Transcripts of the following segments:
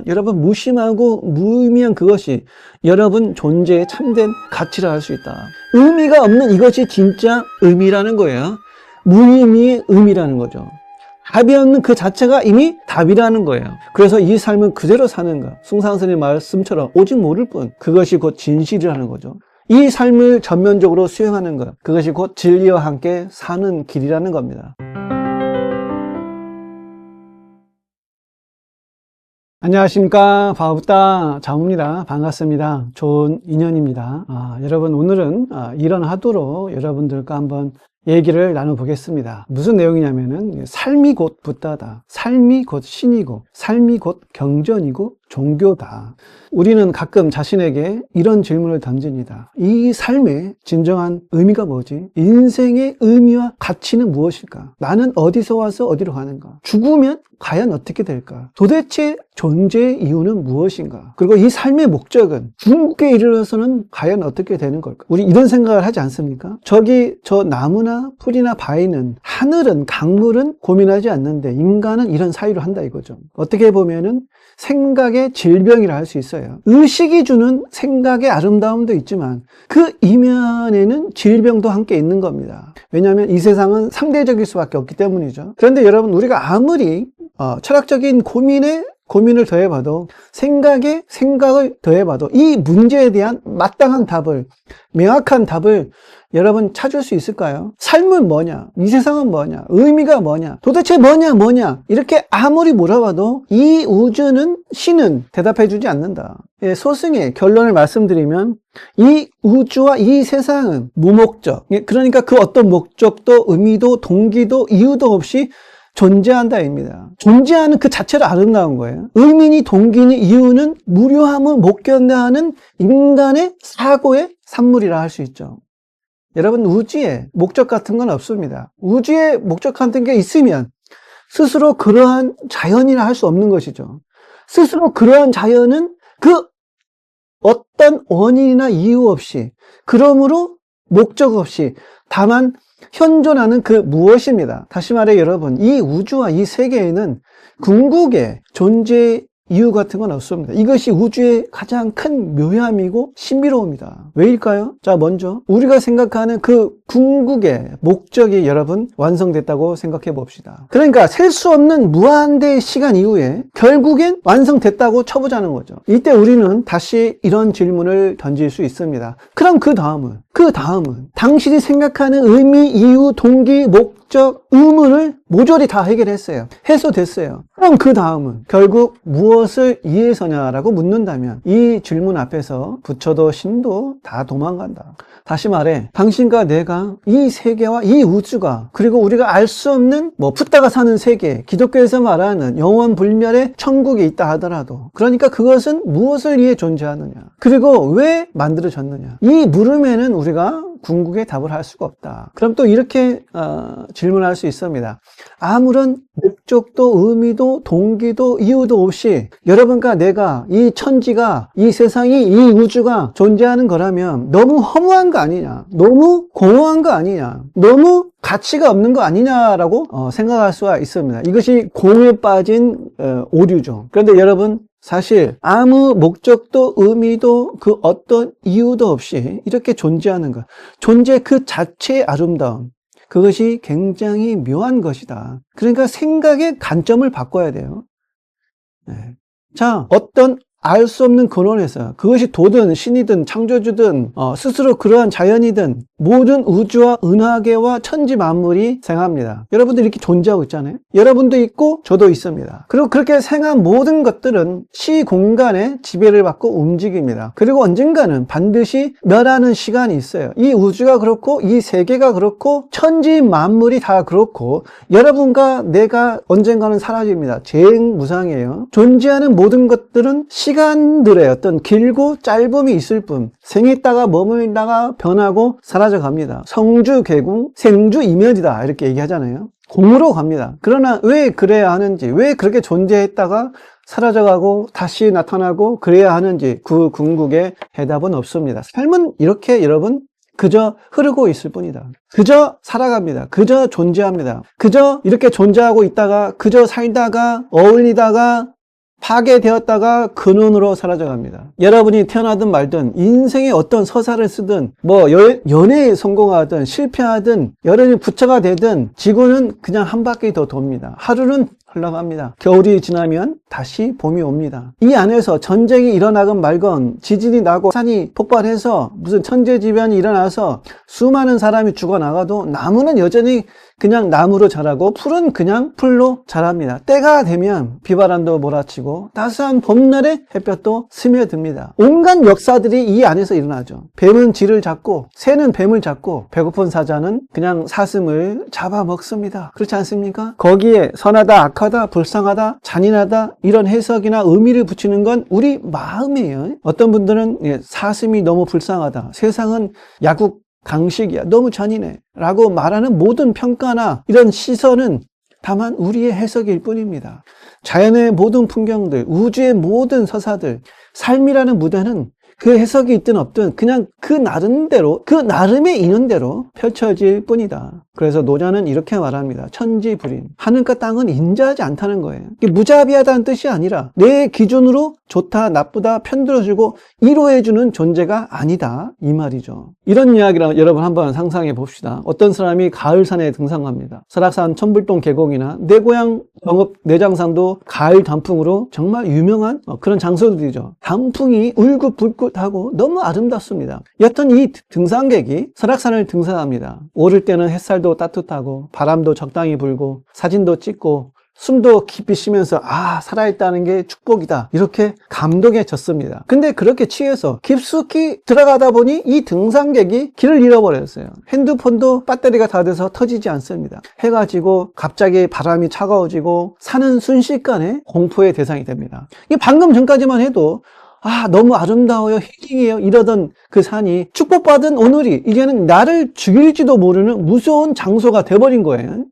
여러분 무심하고 무의미한 그것이 여러분 존재의 참된 가치라 할 수 있다. 의미가 없는 이것이 진짜 의미라는 거예요. 무의미의 의미라는 거죠. 답이 없는 그 자체가 이미 답이라는 거예요. 그래서 이 삶은 그대로 사는 것, 숭상선의 말씀처럼 오직 모를 뿐, 그것이 곧 진실이라는 거죠. 이 삶을 전면적으로 수행하는 것, 그것이 곧 진리와 함께 사는 길이라는 겁니다. 안녕하십니까. 바우다 자무입니다. 반갑습니다. 좋은 인연입니다. 여러분 오늘은 이런 하도로 여러분들과 한번 얘기를 나눠보겠습니다. 무슨 내용이냐면은 삶이 곧 붓다다. 삶이 곧 신이고 삶이 곧 경전이고 종교다. 우리는 가끔 자신에게 이런 질문을 던집니다. 이 삶의 진정한 의미가 뭐지? 인생의 의미와 가치는 무엇일까? 나는 어디서 와서 어디로 가는가? 죽으면 과연 어떻게 될까? 도대체 존재의 이유는 무엇인가? 그리고 이 삶의 목적은 궁극에 이르러서는 과연 어떻게 되는 걸까? 우리 이런 생각을 하지 않습니까? 저기 저 나무나 풀이나 바위는, 하늘은, 강물은 고민하지 않는데 인간은 이런 사유를 한다 이거죠. 어떻게 보면은 생각의 질병이라 할 수 있어요. 의식이 주는 생각의 아름다움도 있지만 그 이면에는 질병도 함께 있는 겁니다. 왜냐하면 이 세상은 상대적일 수밖에 없기 때문이죠. 그런데 여러분 우리가 아무리 철학적인 고민을 더해봐도 생각을 더해봐도 이 문제에 대한 마땅한 답을, 명확한 답을 여러분 찾을 수 있을까요? 삶은 뭐냐? 이 세상은 뭐냐? 의미가 뭐냐? 도대체 뭐냐? 이렇게 아무리 물어봐도 이 우주는, 신은 대답해 주지 않는다. 소승의 결론을 말씀드리면 이 우주와 이 세상은 무목적, 그러니까 그 어떤 목적도 의미도 동기도 이유도 없이 존재한다입니다. 존재하는 그 자체로 아름다운 거예요. 의미니 동기니 이유는 무료함을 못 견뎌하는 인간의 사고의 산물이라 할 수 있죠. 여러분 우주에 목적 같은 건 없습니다. 우주에 목적 같은 게 있으면 스스로 그러한 자연이라 할 수 없는 것이죠. 스스로 그러한 자연은 그 어떤 원인이나 이유 없이, 그러므로 목적 없이 다만 현존하는 그 무엇입니다. 다시 말해 여러분, 이 우주와 이 세계에는 궁극의 존재의 이유 같은 건 없습니다. 이것이 우주의 가장 큰 묘함이고 신비로움이다. 왜일까요? 자, 먼저 우리가 생각하는 그 궁극의 목적이 여러분 완성됐다고 생각해 봅시다. 그러니까 셀 수 없는 무한대의 시간 이후에 결국엔 완성됐다고 쳐보자는 거죠. 이때 우리는 다시 이런 질문을 던질 수 있습니다. 그럼 그 다음은 당신이 생각하는 의미, 이유, 동기, 목적, 의문을 모조리 다 해결했어요. 해소됐어요. 그럼 그 다음은 결국 무엇을 위해서냐라고 묻는다면 이 질문 앞에서 부처도 신도 다 도망간다. 다시 말해 당신과 내가 이 세계와 이 우주가, 그리고 우리가 알 수 없는 붓다가 사는 세계, 기독교에서 말하는 영원불멸의 천국이 있다 하더라도, 그러니까 그것은 무엇을 위해 존재하느냐, 그리고 왜 만들어졌느냐, 이 물음에는 우리가 궁극의 답을 할 수가 없다. 그럼 또 이렇게 질문할 수 있습니다. 아무런 목적도 의미도 동기도 이유도 없이 여러분과 내가, 이 천지가, 이 세상이, 이 우주가 존재하는 거라면 너무 허무한 거 아니냐, 너무 공허한 거 아니냐, 너무 가치가 없는 거 아니냐라고 생각할 수가 있습니다. 이것이 공에 빠진 오류죠. 그런데 여러분 사실 아무 목적도 의미도 그 어떤 이유도 없이 이렇게 존재하는 것, 존재 그 자체의 아름다움, 그것이 굉장히 묘한 것이다. 그러니까 생각의 관점을 바꿔야 돼요. 자, 어떤 알 수 없는 근원에서, 그것이 도든 신이든 창조주든 스스로 그러한 자연이든 모든 우주와 은하계와 천지 만물이 생합니다. 여러분들 이렇게 존재하고 있잖아요. 여러분도 있고 저도 있습니다. 그리고 그렇게 생한 모든 것들은 시공간의 지배를 받고 움직입니다. 그리고 언젠가는 반드시 멸하는 시간이 있어요. 이 우주가 그렇고 이 세계가 그렇고 천지 만물이 다 그렇고 여러분과 내가 언젠가는 사라집니다. 재행무상이에요. 존재하는 모든 것들은 시간들의 어떤 길고 짧음이 있을 뿐, 생했다가 머물다가 변하고 사라져 갑니다. 성주개공, 생주이면이다 이렇게 얘기하잖아요. 공으로 갑니다. 그러나 왜 그래야 하는지, 왜 그렇게 존재했다가 사라져가고 다시 나타나고 그래야 하는지, 그 궁극의 해답은 없습니다. 삶은 이렇게 여러분 그저 흐르고 있을 뿐이다. 그저 살아갑니다. 그저 존재합니다. 그저 이렇게 존재하고 있다가, 그저 살다가, 어울리다가 파괴되었다가 근원으로 사라져갑니다. 여러분이 태어나든 말든 인생의 어떤 서사를 쓰든 뭐 연애에 성공하든 실패하든 여러분이 부처가 되든 지구는 그냥 한 바퀴 더 돕니다. 하루는 흘러갑니다. 겨울이 지나면 다시 봄이 옵니다. 이 안에서 전쟁이 일어나건 말건 지진이 나고 산이 폭발해서 무슨 천재지변이 일어나서 수많은 사람이 죽어나가도 나무는 여전히 그냥 나무로 자라고 풀은 그냥 풀로 자랍니다. 때가 되면 비바람도 몰아치고 따스한 봄날에 햇볕도 스며듭니다. 온갖 역사들이 이 안에서 일어나죠. 뱀은 쥐를 잡고 새는 뱀을 잡고 배고픈 사자는 그냥 사슴을 잡아먹습니다. 그렇지 않습니까? 거기에 선하다, 악하다, 불쌍하다, 잔인하다 이런 해석이나 의미를 붙이는 건 우리 마음이에요. 어떤 분들은 사슴이 너무 불쌍하다, 세상은 야국 강식이야, 너무 잔인해 라고 말하는 모든 평가나 이런 시선은 다만 우리의 해석일 뿐입니다. 자연의 모든 풍경들, 우주의 모든 서사들, 삶이라는 무대는 그 해석이 있든 없든 그냥 그 나름대로, 그 나름의 인연대로 펼쳐질 뿐이다. 그래서 노자는 이렇게 말합니다. 천지불인. 하늘과 땅은 인자하지 않다는 거예요. 이게 무자비하다는 뜻이 아니라 내 기준으로 좋다, 나쁘다 편들어주고 이로해주는 존재가 아니다. 이 말이죠. 이런 이야기를 여러분 한번 상상해 봅시다. 어떤 사람이 가을산에 등산합니다. 설악산 천불동 계곡이나 내 고향 영업 내장산도 가을 단풍으로 정말 유명한 그런 장소들이죠. 단풍이 울긋불긋하고 너무 아름답습니다. 여튼 이 등산객이 설악산을 등산합니다. 오를 때는 햇살도 따뜻하고 바람도 적당히 불고 사진도 찍고 숨도 깊이 쉬면서 살아있다는 게 축복이다 이렇게 감동에 젖습니다. 근데 그렇게 취해서 깊숙이 들어가다 보니 이 등산객이 길을 잃어버렸어요. 핸드폰도 배터리가 다 돼서 터지지 않습니다. 해가 지고 갑자기 바람이 차가워지고 산은 순식간에 공포의 대상이 됩니다. 이 방금 전까지만 해도 너무 아름다워요, 힐링이에요 이러던 그 산이 축복받은 오늘이 이제는 나를 죽일지도 모르는 무서운 장소가 돼버린 거예요.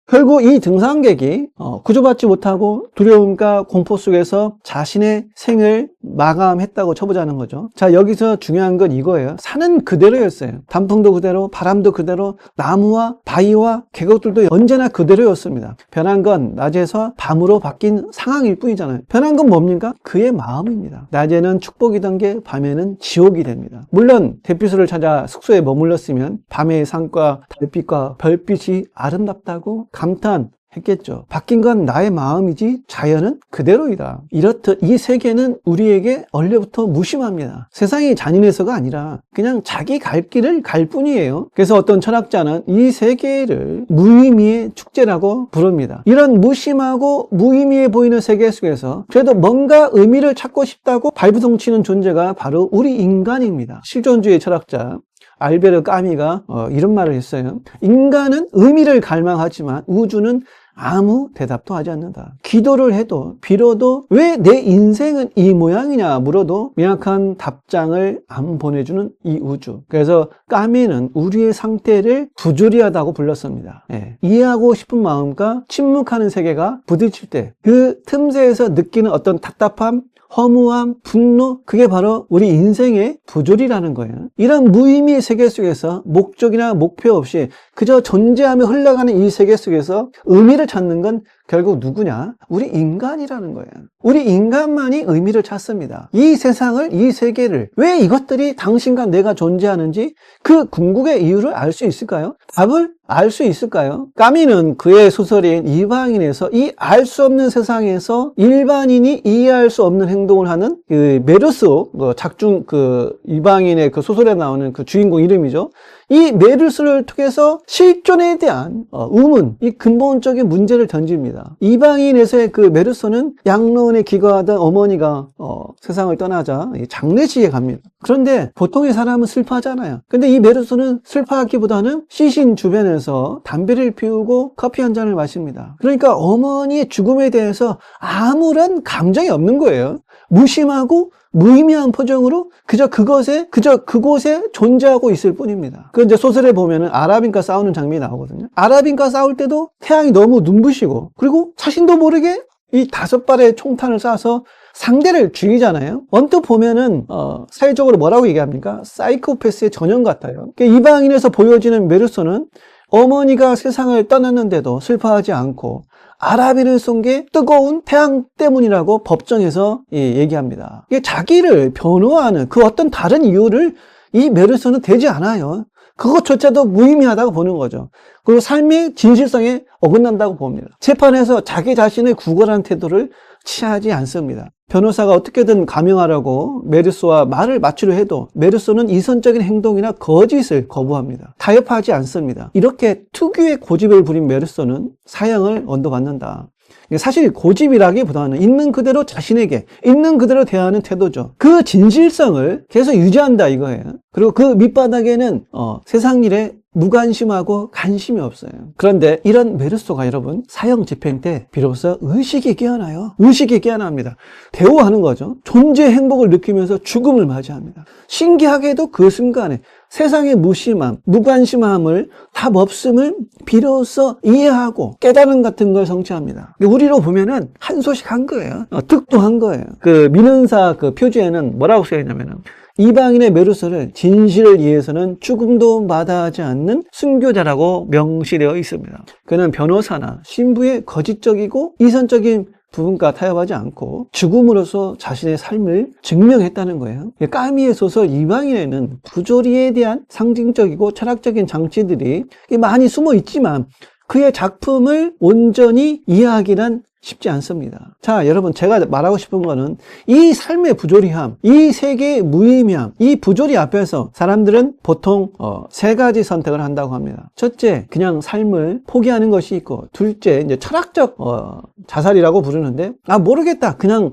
결국 이 등산객이 구조받지 못하고 두려움과 공포 속에서 자신의 생을 마감했다고 쳐보자는 거죠. 자, 여기서 중요한 건 이거예요. 산은 그대로였어요. 단풍도 그대로, 바람도 그대로, 나무와 바위와 계곡들도 언제나 그대로였습니다. 변한 건 낮에서 밤으로 바뀐 상황일 뿐이잖아요. 변한 건 뭡니까? 그의 마음입니다. 낮에는 축복이던 게 밤에는 지옥이 됩니다. 물론 대피소를 찾아 숙소에 머물렀으면 밤의 산과 달빛과 별빛이 아름답다고 감탄했겠죠. 바뀐 건 나의 마음이지 자연은 그대로이다. 이렇듯 이 세계는 우리에게 원래부터 무심합니다. 세상이 잔인해서가 아니라 그냥 자기 갈 길을 갈 뿐이에요. 그래서 어떤 철학자는 이 세계를 무의미의 축제라고 부릅니다. 이런 무심하고 무의미해 보이는 세계 속에서 그래도 뭔가 의미를 찾고 싶다고 발부둥치는 존재가 바로 우리 인간입니다. 실존주의 철학자 알베르 까미가 이런 말을 했어요. 인간은 의미를 갈망하지만 우주는 아무 대답도 하지 않는다. 기도를 해도 빌어도 왜 내 인생은 이 모양이냐 물어도 명확한 답장을 안 보내주는 이 우주. 그래서 까미는 우리의 상태를 부조리하다고 불렀습니다. 이해하고 싶은 마음과 침묵하는 세계가 부딪힐 때 그 틈새에서 느끼는 어떤 답답함, 허무함, 분노, 그게 바로 우리 인생의 부조리라는 거예요. 이런 무의미의 세계 속에서 목적이나 목표 없이 그저 존재하며 흘러가는 이 세계 속에서 의미를 찾는 건 결국 누구냐? 우리 인간이라는 거예요. 우리 인간만이 의미를 찾습니다. 이 세상을, 이 세계를, 왜 이것들이 당신과 내가 존재하는지 그 궁극의 이유를 알 수 있을까요? 답을 알 수 있을까요? 까미는 그의 소설인 이방인에서 이 알 수 없는 세상에서 일반인이 이해할 수 없는 행동을 하는 그 메르소, 작중 이방인의 그 소설에 나오는 그 주인공 이름이죠. 이 메르스를 통해서 실존에 대한 의문, 이 근본적인 문제를 던집니다. 이방인에서의 그 메르소는 양로원에 기거하던 어머니가 세상을 떠나자 장례식에 갑니다. 그런데 보통의 사람은 슬퍼하잖아요. 근데 이 메르소는 슬퍼하기보다는 시신 주변에서 담배를 피우고 커피 한 잔을 마십니다. 그러니까 어머니의 죽음에 대해서 아무런 감정이 없는 거예요. 무심하고 무의미한 표정으로 그저 그곳에 존재하고 있을 뿐입니다. 그 이제 소설에 보면은 아랍인과 싸우는 장면이 나오거든요. 아랍인과 싸울 때도 태양이 너무 눈부시고 그리고 자신도 모르게 이 5발의 총탄을 쏴서 상대를 죽이잖아요. 언뜻 보면은 사회적으로 뭐라고 얘기합니까? 사이코패스의 전형 같아요. 이방인에서 보여지는 메르소는 어머니가 세상을 떠났는데도 슬퍼하지 않고 아라비를 쏜 게 뜨거운 태양 때문이라고 법정에서 얘기합니다. 이게 자기를 변호하는 그 어떤 다른 이유를 이 메르소는 대지 않아요. 그것조차도 무의미하다고 보는 거죠. 그리고 삶의 진실성에 어긋난다고 봅니다. 재판에서 자기 자신을 구걸하는 태도를 취하지 않습니다. 변호사가 어떻게든 감형하려고 메르소와 말을 맞추려 해도 메르소는 이선적인 행동이나 거짓을 거부합니다. 타협하지 않습니다. 이렇게 특유의 고집을 부린 메르소는 사형을 언도받는다. 사실 고집이라기보다는 있는 그대로 자신에게 있는 그대로 대하는 태도죠. 그 진실성을 계속 유지한다 이거예요. 그리고 그 밑바닥에는 세상 일에 무관심하고 관심이 없어요. 그런데 이런 메르소가 여러분 사형 집행 때 비로소 의식이 깨어나요. 의식이 깨어납니다. 대우하는 거죠. 존재의 행복을 느끼면서 죽음을 맞이합니다. 신기하게도 그 순간에 세상의 무심함, 무관심함을, 답 없음을 비로소 이해하고 깨달음 같은 걸 성취합니다. 우리로 보면은 한 소식 한 거예요. 득도한 거예요. 그 민은사 그 표지에는 뭐라고 써있냐면은 이방인의 메르소를 진실을 위해서는 죽음도 마다하지 않는 순교자라고 명시되어 있습니다. 그는 변호사나 신부의 거짓적이고 이선적인 부분과 타협하지 않고 죽음으로써 자신의 삶을 증명했다는 거예요. 까미의 소설 이방인에는 부조리에 대한 상징적이고 철학적인 장치들이 많이 숨어 있지만 그의 작품을 온전히 이해하기란 쉽지 않습니다. 자, 여러분 제가 말하고 싶은 거는 이 삶의 부조리함, 이 세계의 무의미함, 이 부조리 앞에서 사람들은 보통 세 가지 선택을 한다고 합니다. 첫째, 그냥 삶을 포기하는 것이 있고, 둘째, 이제 철학적 자살이라고 부르는데 모르겠다. 그냥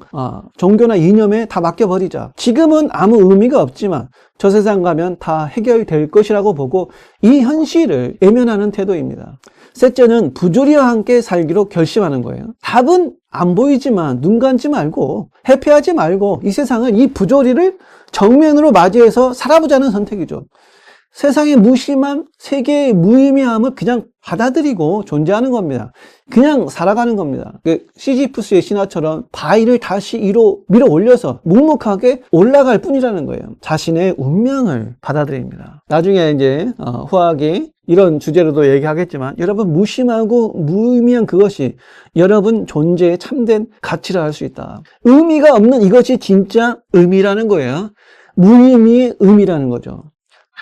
종교나 이념에 다 맡겨버리자. 지금은 아무 의미가 없지만 저 세상 가면 다 해결될 것이라고 보고 이 현실을 외면하는 태도입니다. 셋째는 부조리와 함께 살기로 결심하는 거예요. 답은 안 보이지만 눈 감지 말고 회피하지 말고 이 세상을, 이 부조리를 정면으로 맞이해서 살아보자는 선택이죠. 세상의 무심함, 세계의 무의미함을 그냥 받아들이고 존재하는 겁니다. 그냥 살아가는 겁니다. 시지프스의 신화처럼 바위를 다시 밀어 올려서 묵묵하게 올라갈 뿐이라는 거예요. 자신의 운명을 받아들입니다. 나중에 이제 후학이 이런 주제로도 얘기하겠지만 여러분 무심하고 무의미한 그것이 여러분 존재의 참된 가치라 할 수 있다. 의미가 없는 이것이 진짜 의미라는 거예요. 무의미의 의미라는 거죠.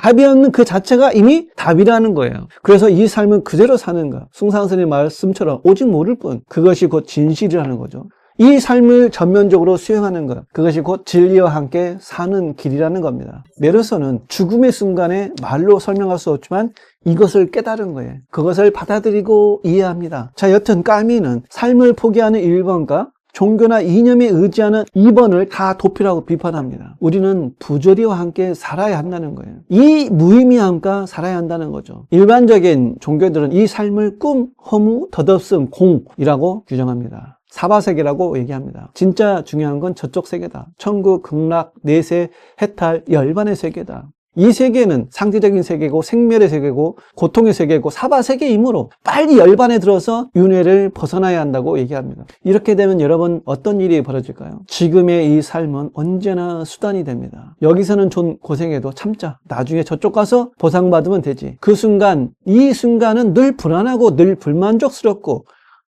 답이 없는 그 자체가 이미 답이라는 거예요. 그래서 이 삶은 그대로 사는 것, 숭상스님의 말씀처럼 오직 모를 뿐, 그것이 곧 진실이라는 거죠. 이 삶을 전면적으로 수행하는 것, 그것이 곧 진리와 함께 사는 길이라는 겁니다. 메르소는 죽음의 순간에 말로 설명할 수 없지만 이것을 깨달은 거예요. 그것을 받아들이고 이해합니다. 자, 여튼 까미는 삶을 포기하는 1번과 종교나 이념에 의지하는 2번을 다 도피라고 비판합니다. 우리는 부조리와 함께 살아야 한다는 거예요. 이 무의미함과 살아야 한다는 거죠. 일반적인 종교들은 이 삶을 꿈, 허무, 덧없음, 공이라고 규정합니다. 사바세계라고 얘기합니다. 진짜 중요한 건 저쪽 세계다. 천국, 극락, 내세, 해탈, 열반의 세계다. 이 세계는 상대적인 세계고 생멸의 세계고 고통의 세계고 사바세계이므로 빨리 열반에 들어서 윤회를 벗어나야 한다고 얘기합니다. 이렇게 되면 여러분 어떤 일이 벌어질까요? 지금의 이 삶은 언제나 수단이 됩니다. 여기서는 좀 고생해도 참자. 나중에 저쪽 가서 보상받으면 되지. 그 순간, 이 순간은 늘 불안하고 늘 불만족스럽고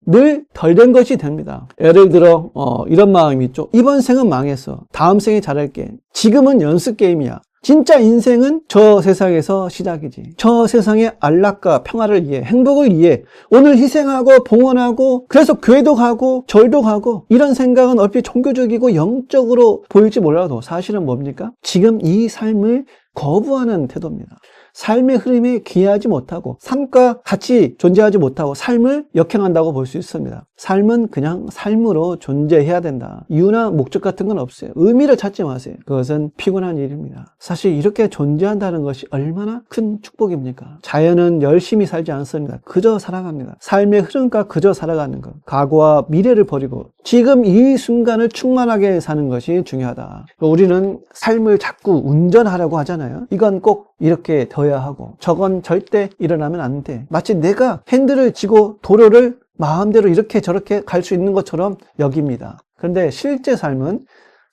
늘 덜 된 것이 됩니다. 예를 들어 이런 마음이 있죠. 이번 생은 망했어. 다음 생에 잘할게. 지금은 연습 게임이야. 진짜 인생은 저 세상에서 시작이지. 저 세상의 안락과 평화를 위해, 행복을 위해 오늘 희생하고 봉헌하고 그래서 교회도 가고 절도 가고 이런 생각은 얼핏 종교적이고 영적으로 보일지 몰라도 사실은 뭡니까? 지금 이 삶을 거부하는 태도입니다. 삶의 흐름에 기여하지 못하고 삶과 같이 존재하지 못하고 삶을 역행한다고 볼 수 있습니다. 삶은 그냥 삶으로 존재해야 된다. 이유나 목적 같은 건 없어요. 의미를 찾지 마세요. 그것은 피곤한 일입니다. 사실 이렇게 존재한다는 것이 얼마나 큰 축복입니까? 자연은 열심히 살지 않습니다. 그저 살아갑니다. 삶의 흐름과 그저 살아가는 것. 과거와 미래를 버리고 지금 이 순간을 충만하게 사는 것이 중요하다. 우리는 삶을 자꾸 운전하려고 하잖아요. 이건 꼭 이렇게 되어야 하고 저건 절대 일어나면 안 돼. 마치 내가 핸들을 쥐고 도로를 마음대로 이렇게 저렇게 갈 수 있는 것처럼 여깁니다. 그런데 실제 삶은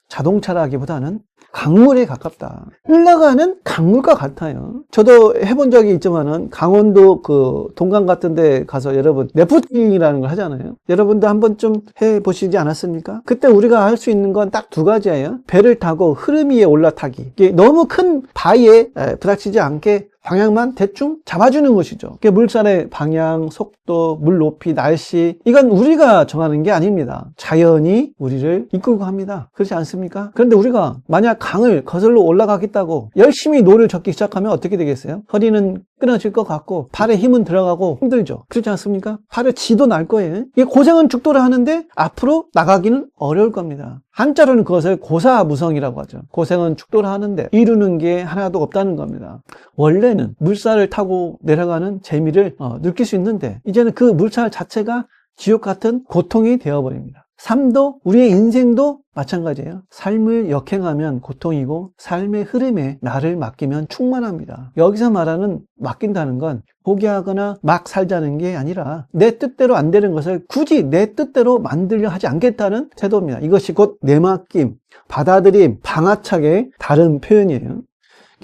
자동차라기보다는 강물에 가깝다. 흘러가는 강물과 같아요. 저도 해본 적이 있지만은 강원도 그 동강 같은 데 가서 여러분 래프팅이라는 걸 하잖아요. 여러분도 한 번쯤 해보시지 않았습니까? 그때 우리가 할 수 있는 건 딱 두 가지예요. 배를 타고 흐름 위에 올라타기. 이게 너무 큰 바위에 부닥치지 않게 방향만 대충 잡아주는 것이죠. 물살의 방향, 속도, 물 높이, 날씨, 이건 우리가 정하는 게 아닙니다. 자연이 우리를 이끌고 합니다. 그렇지 않습니까? 그런데 우리가 만약 강을 거슬러 올라가겠다고 열심히 노를 젓기 시작하면 어떻게 되겠어요? 허리는 끊어질 것 같고 발에 힘은 들어가고 힘들죠. 그렇지 않습니까? 발에 지도 날 거예요. 이게 고생은 죽도록 하는데 앞으로 나가기는 어려울 겁니다. 한자로는 그것을 고사무성이라고 하죠. 고생은 죽도록 하는데 이루는 게 하나도 없다는 겁니다. 원래는 물살을 타고 내려가는 재미를 느낄 수 있는데 이제는 그 물살 자체가 지옥 같은 고통이 되어버립니다. 삶도 우리의 인생도 마찬가지예요. 삶을 역행하면 고통이고 삶의 흐름에 나를 맡기면 충만합니다. 여기서 말하는 맡긴다는 건 포기하거나 막 살자는 게 아니라 내 뜻대로 안 되는 것을 굳이 내 뜻대로 만들려 하지 않겠다는 태도입니다. 이것이 곧 내맡김, 받아들임, 방아착의 다른 표현이에요.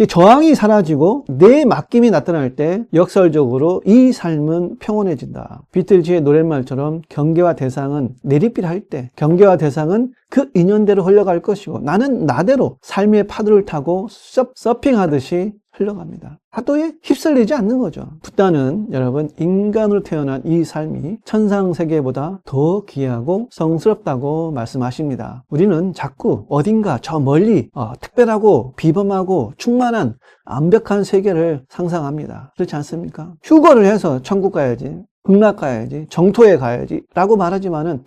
저항이 사라지고 내 맡김이 나타날 때 역설적으로 이 삶은 평온해진다. 비틀즈의 노랫말처럼 경계와 대상은 내리필 할 때 경계와 대상은 그 인연대로 흘러갈 것이고 나는 나대로 삶의 파도를 타고 서핑하듯이 흘러갑니다. 파도에 휩쓸리지 않는 거죠. 부다는 여러분 인간으로 태어난 이 삶이 천상세계보다 더 귀하고 성스럽다고 말씀하십니다. 우리는 자꾸 어딘가 저 멀리 특별하고 비범하고 충만한 완벽한 세계를 상상합니다. 그렇지 않습니까? 휴거를 해서 천국 가야지, 극락 가야지, 정토에 가야지 라고 말하지만은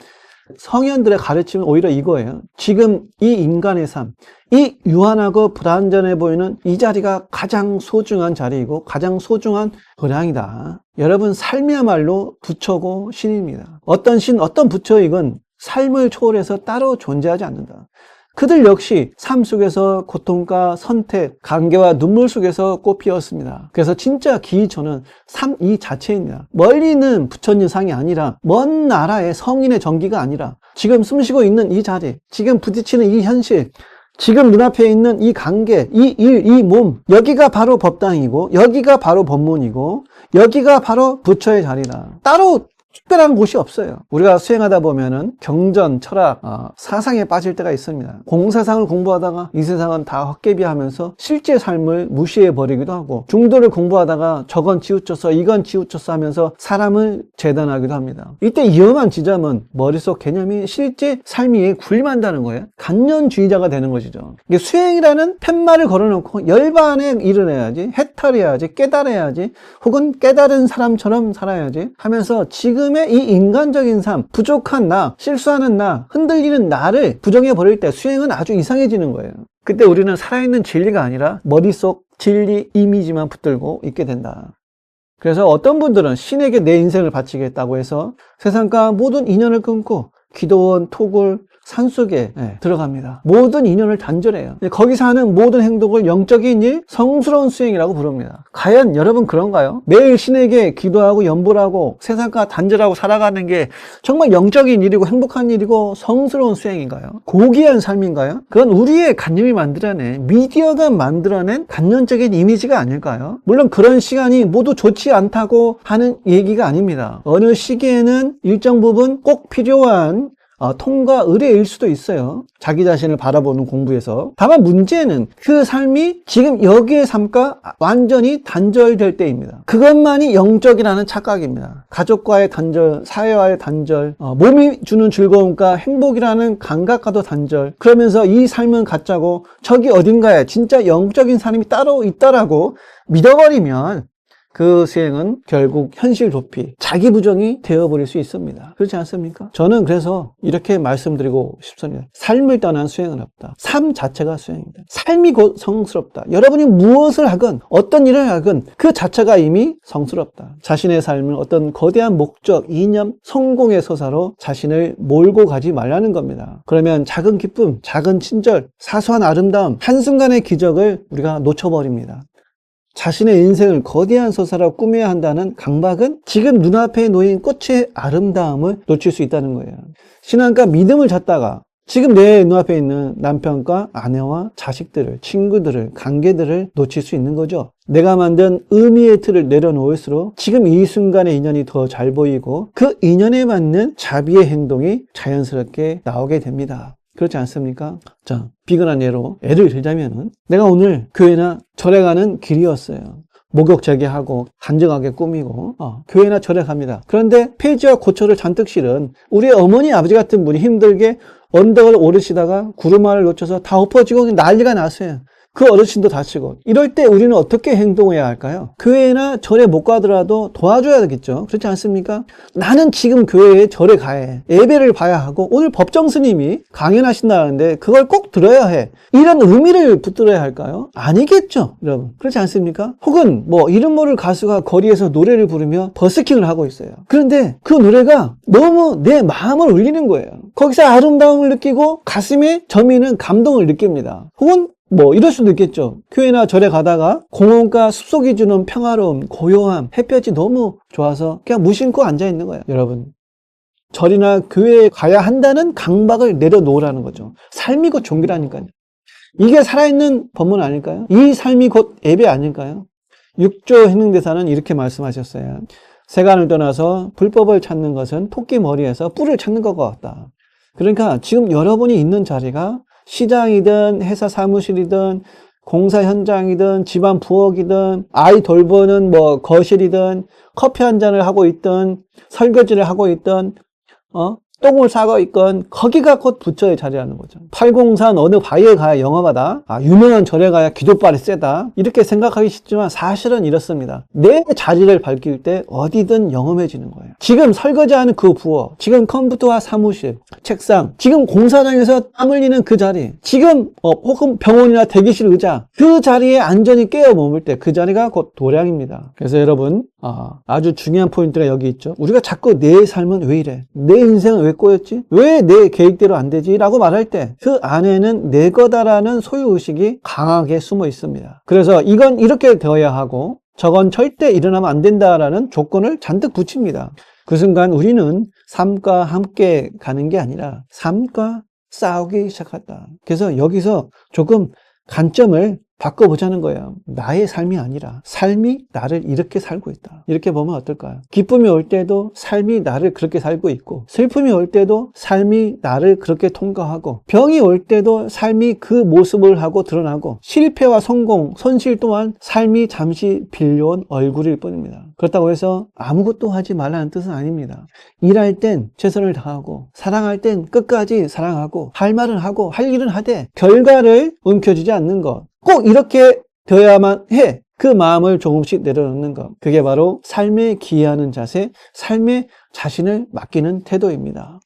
성현들의 가르침은 오히려 이거예요. 지금 이 인간의 삶, 이 유한하고 불완전해 보이는 이 자리가 가장 소중한 자리이고 가장 소중한 도량이다. 여러분 삶이야말로 부처고 신입니다. 어떤 신, 어떤 부처이건 삶을 초월해서 따로 존재하지 않는다. 그들 역시 삶 속에서 고통과 선택, 관계와 눈물 속에서 꽃피었습니다. 그래서 진짜 기이초는 삶 이 자체입니다. 멀리 있는 부처님 상이 아니라 먼 나라의 성인의 정기가 아니라 지금 숨쉬고 있는 이 자리, 지금 부딪히는 이 현실, 지금 눈앞에 있는 이 관계, 이 일, 이 몸, 여기가 바로 법당이고 여기가 바로 법문이고 여기가 바로 부처의 자리다. 따로 특별한 곳이 없어요. 우리가 수행하다 보면은 경전, 철학, 사상에 빠질 때가 있습니다. 공사상을 공부하다가 이 세상은 다 헛개비하면서 실제 삶을 무시해버리기도 하고 중도를 공부하다가 저건 치우쳐서 이건 치우쳐서 하면서 사람을 재단하기도 합니다. 이때 위험한 지점은 머릿속 개념이 실제 삶 위에 군림한다는 거예요. 간념주의자가 되는 것이죠. 이게 수행이라는 팻말을 걸어놓고 열반에 일어나야지, 해탈해야지, 깨달아야지, 혹은 깨달은 사람처럼 살아야지 하면서 지금의 이 인간적인 삶, 부족한 나, 실수하는 나, 흔들리는 나를 부정해버릴 때 수행은 아주 이상해지는 거예요. 그때 우리는 살아있는 진리가 아니라 머릿속 진리 이미지만 붙들고 있게 된다. 그래서 어떤 분들은 신에게 내 인생을 바치겠다고 해서 세상과 모든 인연을 끊고 기도원, 토굴, 산속에 들어갑니다. 모든 인연을 단절해요. 거기서 하는 모든 행동을 영적인 일, 성스러운 수행이라고 부릅니다. 과연 여러분 그런가요? 매일 신에게 기도하고 연보하고 세상과 단절하고 살아가는 게 정말 영적인 일이고 행복한 일이고 성스러운 수행인가요? 고귀한 삶인가요? 그건 우리의 관념이 만들어낸, 미디어가 만들어낸 관념적인 이미지가 아닐까요? 물론 그런 시간이 모두 좋지 않다고 하는 얘기가 아닙니다. 어느 시기에는 일정 부분 꼭 필요한 통과 의례일 수도 있어요. 자기 자신을 바라보는 공부에서. 다만 문제는 그 삶이 지금 여기의 삶과 완전히 단절될 때입니다. 그것만이 영적이라는 착각입니다. 가족과의 단절, 사회와의 단절, 몸이 주는 즐거움과 행복이라는 감각과도 단절. 그러면서 이 삶은 가짜고 저기 어딘가에 진짜 영적인 삶이 따로 있다라고 믿어버리면 그 수행은 결국 현실 도피, 자기 부정이 되어버릴 수 있습니다. 그렇지 않습니까? 저는 그래서 이렇게 말씀드리고 싶습니다. 삶을 떠난 수행은 없다. 삶 자체가 수행입니다. 삶이 곧 성스럽다. 여러분이 무엇을 하건 어떤 일을 하건 그 자체가 이미 성스럽다. 자신의 삶을 어떤 거대한 목적, 이념, 성공의 서사로 자신을 몰고 가지 말라는 겁니다. 그러면 작은 기쁨, 작은 친절, 사소한 아름다움, 한순간의 기적을 우리가 놓쳐버립니다. 자신의 인생을 거대한 서사로 꾸며야 한다는 강박은 지금 눈앞에 놓인 꽃의 아름다움을 놓칠 수 있다는 거예요. 신앙과 믿음을 찾다가 지금 내 눈앞에 있는 남편과 아내와 자식들을, 친구들을, 관계들을 놓칠 수 있는 거죠. 내가 만든 의미의 틀을 내려놓을수록 지금 이 순간의 인연이 더 잘 보이고 그 인연에 맞는 자비의 행동이 자연스럽게 나오게 됩니다. 그렇지 않습니까? 자, 비근한 예로 예를 들자면은 내가 오늘 교회나 절에 가는 길이었어요. 목욕 재개하고 간증하게 꾸미고 교회나 절에 갑니다. 그런데 폐지와 고초를 잔뜩 실은 우리 어머니 아버지 같은 분이 힘들게 언덕을 오르시다가 구름알을 놓쳐서 다 엎어지고 난리가 났어요. 그 어르신도 다치고. 이럴 때 우리는 어떻게 행동해야 할까요? 교회나 절에 못 가더라도 도와줘야 되겠죠. 그렇지 않습니까? 나는 지금 교회에 절에 가야 해. 예배를 봐야 하고 오늘 법정 스님이 강연하신다는데 그걸 꼭 들어야 해. 이런 의미를 붙들어야 할까요? 아니겠죠, 여러분. 그렇지 않습니까? 혹은 뭐 이름 모를 가수가 거리에서 노래를 부르며 버스킹을 하고 있어요. 그런데 그 노래가 너무 내 마음을 울리는 거예요. 거기서 아름다움을 느끼고 가슴에 저미는 감동을 느낍니다. 혹은 뭐 이럴 수도 있겠죠. 교회나 절에 가다가 공원과 숲속이 주는 평화로움, 고요함, 햇볕이 너무 좋아서 그냥 무심코 앉아 있는 거예요. 여러분, 절이나 교회에 가야 한다는 강박을 내려놓으라는 거죠. 삶이 곧 종교라니까요. 이게 살아있는 법문 아닐까요? 이 삶이 곧 예배 아닐까요? 6조 행능대사는 이렇게 말씀하셨어요. 세간을 떠나서 불법을 찾는 것은 토끼 머리에서 뿔을 찾는 것과 같다. 그러니까 지금 여러분이 있는 자리가 시장이든 회사 사무실이든 공사 현장이든 집안 부엌이든 아이 돌보는 뭐 거실이든 커피 한 잔을 하고 있든 설거지를 하고 있든 똥을 싸고 있건 거기가 곧 부처의 자리라는 거죠. 팔공산 어느 바위에 가야 영어가다, 유명한 절에 가야 기도발이 세다, 이렇게 생각하기 쉽지만 사실은 이렇습니다. 내 자리를 밝힐 때 어디든 영험해지는 거예요. 지금 설거지하는 그 부엌, 지금 컴퓨터와 사무실, 책상, 지금 공사장에서 땀 흘리는 그 자리, 지금 혹은 병원이나 대기실 의자, 그 자리에 안전히 깨어 머물 때 그 자리가 곧 도량입니다. 그래서 여러분, 아주 중요한 포인트가 여기 있죠. 우리가 자꾸 내 삶은 왜 이래? 내 인생은 왜 꼬였지? 왜 내 계획대로 안 되지? 라고 말할 때 그 안에는 내 거다라는 소유의식이 강하게 숨어 있습니다. 그래서 이건 이렇게 되어야 하고 저건 절대 일어나면 안 된다라는 조건을 잔뜩 붙입니다. 그 순간 우리는 삶과 함께 가는 게 아니라 삶과 싸우기 시작한다. 그래서 여기서 조금 관점을 바꿔보자는 거예요. 나의 삶이 아니라 삶이 나를 이렇게 살고 있다. 이렇게 보면 어떨까요? 기쁨이 올 때도 삶이 나를 그렇게 살고 있고, 슬픔이 올 때도 삶이 나를 그렇게 통과하고, 병이 올 때도 삶이 그 모습을 하고 드러나고, 실패와 성공, 손실 또한 삶이 잠시 빌려온 얼굴일 뿐입니다. 그렇다고 해서 아무것도 하지 말라는 뜻은 아닙니다. 일할 땐 최선을 다하고, 사랑할 땐 끝까지 사랑하고, 할 말은 하고, 할 일은 하되 결과를 움켜쥐지 않는 것, 꼭 이렇게 되어야만 해. 그 마음을 조금씩 내려놓는 것. 그게 바로 삶에 기여하는 자세, 삶에 자신을 맡기는 태도입니다.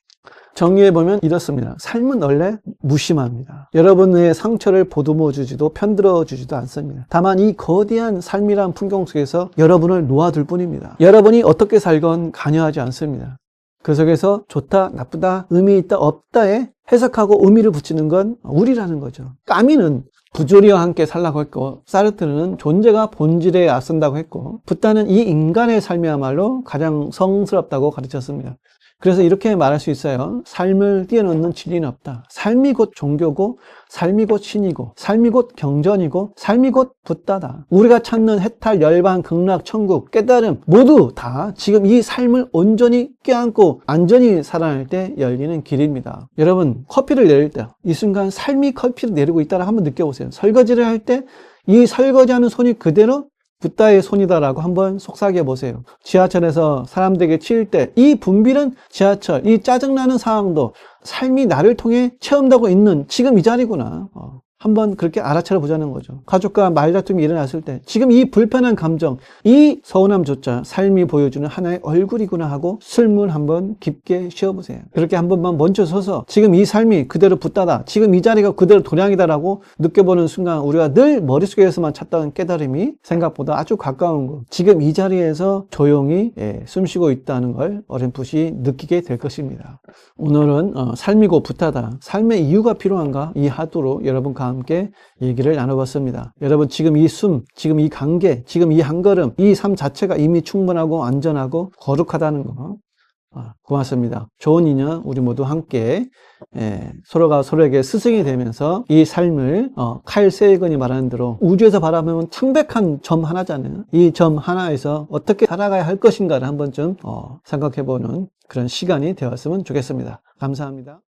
정리해보면 이렇습니다. 삶은 원래 무심합니다. 여러분의 상처를 보듬어 주지도 편들어 주지도 않습니다. 다만 이 거대한 삶이란 풍경 속에서 여러분을 놓아둘 뿐입니다. 여러분이 어떻게 살건 관여하지 않습니다. 그 속에서 좋다, 나쁘다, 의미 있다, 없다에 해석하고 의미를 붙이는 건 우리라는 거죠. 까미는 부조리와 함께 살라고 했고, 사르트르는 존재가 본질에 앞선다고 했고, 붓다는 이 인간의 삶이야말로 가장 성스럽다고 가르쳤습니다. 그래서 이렇게 말할 수 있어요. 삶을 뛰어넘는 진리는 없다. 삶이 곧 종교고, 삶이 곧 신이고, 삶이 곧 경전이고, 삶이 곧 붓다다. 우리가 찾는 해탈, 열반, 극락, 천국, 깨달음 모두 다 지금 이 삶을 온전히 껴안고 안전히 살아낼 때 열리는 길입니다. 여러분, 커피를 내릴 때 이 순간 삶이 커피를 내리고 있다를 한번 느껴보세요. 설거지를 할 때 이 설거지하는 손이 그대로 붓다의 손이다라고 한번 속삭여 보세요. 지하철에서 사람들에게 치일 때 이 분비는 지하철, 이 짜증나는 상황도 삶이 나를 통해 체험하고 있는 지금 이 자리구나. 한번 그렇게 알아차려 보자는 거죠. 가족과 말다툼이 일어났을 때 지금 이 불편한 감정, 이 서운함조차 삶이 보여주는 하나의 얼굴이구나 하고 숨을 한번 깊게 쉬어보세요. 그렇게 한 번만 멈춰 서서 지금 이 삶이 그대로 붓다다, 지금 이 자리가 그대로 도량이다라고 느껴보는 순간 우리가 늘 머릿속에서만 찾던 깨달음이 생각보다 아주 가까운 것, 지금 이 자리에서 조용히 숨쉬고 있다는 걸 어렴풋이 느끼게 될 것입니다. 오늘은 삶이고 붓다다, 삶의 이유가 필요한가, 이 하도로 여러분과 함께 얘기를 나눠봤습니다. 여러분, 지금 이 숨, 지금 이 관계, 지금 이 한 걸음, 이 삶 자체가 이미 충분하고 안전하고 거룩하다는 거, 고맙습니다. 좋은 인연 우리 모두 함께 서로가 서로에게 스승이 되면서 이 삶을 칼 세이건이 말하는 대로 우주에서 바라보면 창백한 점 하나잖아요. 이 점 하나에서 어떻게 살아가야 할 것인가를 한번 좀 생각해보는 그런 시간이 되었으면 좋겠습니다. 감사합니다.